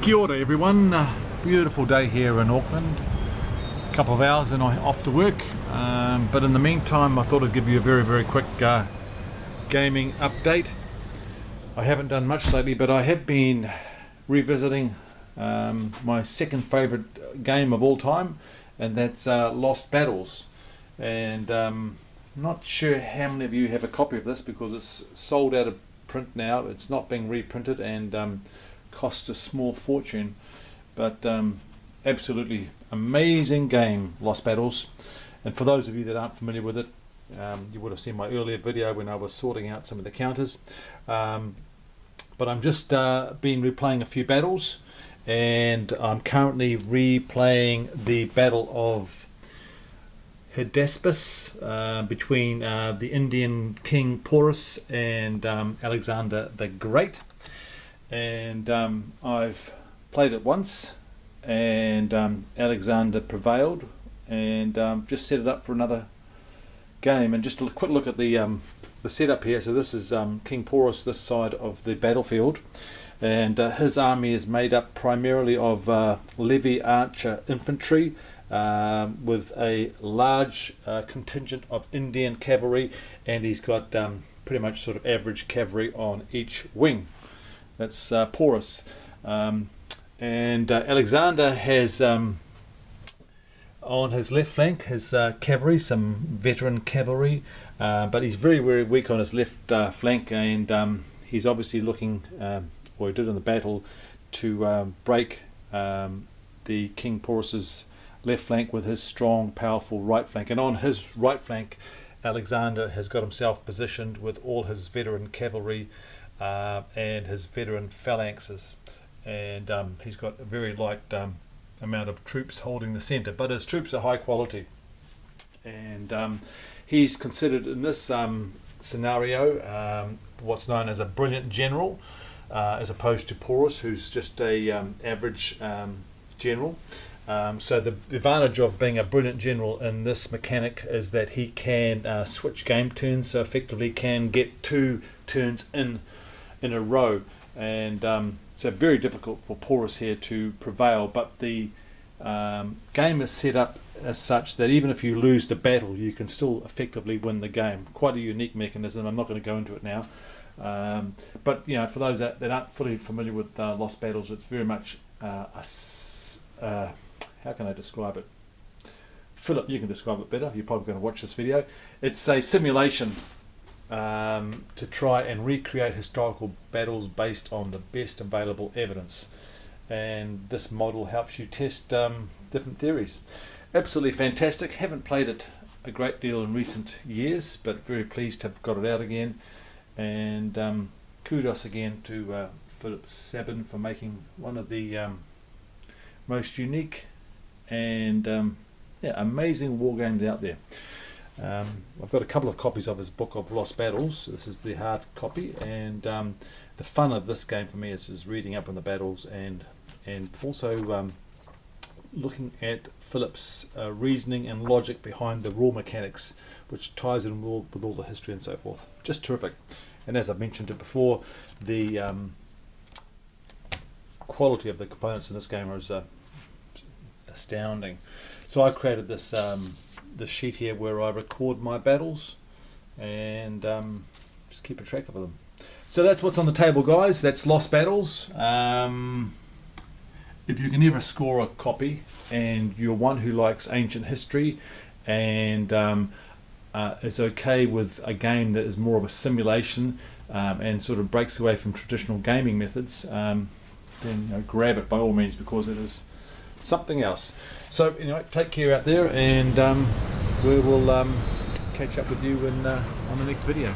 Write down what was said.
Kia ora everyone, beautiful day here in Auckland. A couple of hours and I'm off to work, but in the meantime I thought I'd give you a very quick gaming update. I haven't done much lately, but I have been revisiting my second favourite game of all time, and that's Lost Battles. And I'm not sure how many of you have a copy of this because it's sold out of print now. It's not being reprinted and costs a small fortune, but absolutely amazing game, Lost Battles. And for those of you that aren't familiar with it, you would have seen my earlier video when I was sorting out some of the counters, but I'm just been replaying a few battles, and I'm currently replaying the Battle of Hydaspes between the Indian King Porus and Alexander the Great. And I've played it once, and Alexander prevailed, and just set it up for another game. And just a quick look at the setup here. So this is King Porus, this side of the battlefield, and his army is made up primarily of levy archer infantry, with a large contingent of Indian cavalry, and he's got pretty much sort of average cavalry on each wing. That's Porus, and Alexander has on his left flank his cavalry, some veteran cavalry, but he's very weak on his left flank, and he's obviously looking, or he did in the battle, to break the King Porus's left flank with his strong, powerful right flank. And on his right flank, Alexander has got himself positioned with all his veteran cavalry and his veteran phalanxes, and he's got a very light amount of troops holding the centre, but his troops are high quality, and he's considered in this scenario what's known as a brilliant general, as opposed to Porus, who's just a average general. So the advantage of being a brilliant general in this mechanic is that he can switch game turns, so effectively can get 2 turns in a row, and so very difficult for Porus here to prevail. But the game is set up as such that even if you lose the battle, you can still effectively win the game. Quite a unique mechanism. I'm not going to go into it now, but you know, for those that aren't fully familiar with Lost Battles, it's very much how can I describe it? Philip, you can describe it better. You're probably going to watch this video. It's a simulation to try and recreate historical battles based on the best available evidence, and this model helps you test different theories. Absolutely fantastic. Haven't played it a great deal in recent years, but very pleased to have got it out again, and kudos again to Philip Sabin for making one of the most unique and amazing war games out there. I've got a couple of copies of his book of Lost Battles. This is the hard copy, and the fun of this game for me is just reading up on the battles, and also looking at Philip's reasoning and logic behind the rule mechanics, which ties in with all the history and so forth. Just terrific. And as I've mentioned it before, the quality of the components in this game is astounding. So I created this sheet here where I record my battles and just keep a track of them. So that's what's on the table, guys. That's Lost Battles. If you can ever score a copy and you're one who likes ancient history and is okay with a game that is more of a simulation and sort of breaks away from traditional gaming methods, then grab it by all means, because it is something else. So anyway, take care out there, and we will catch up with you on the next video.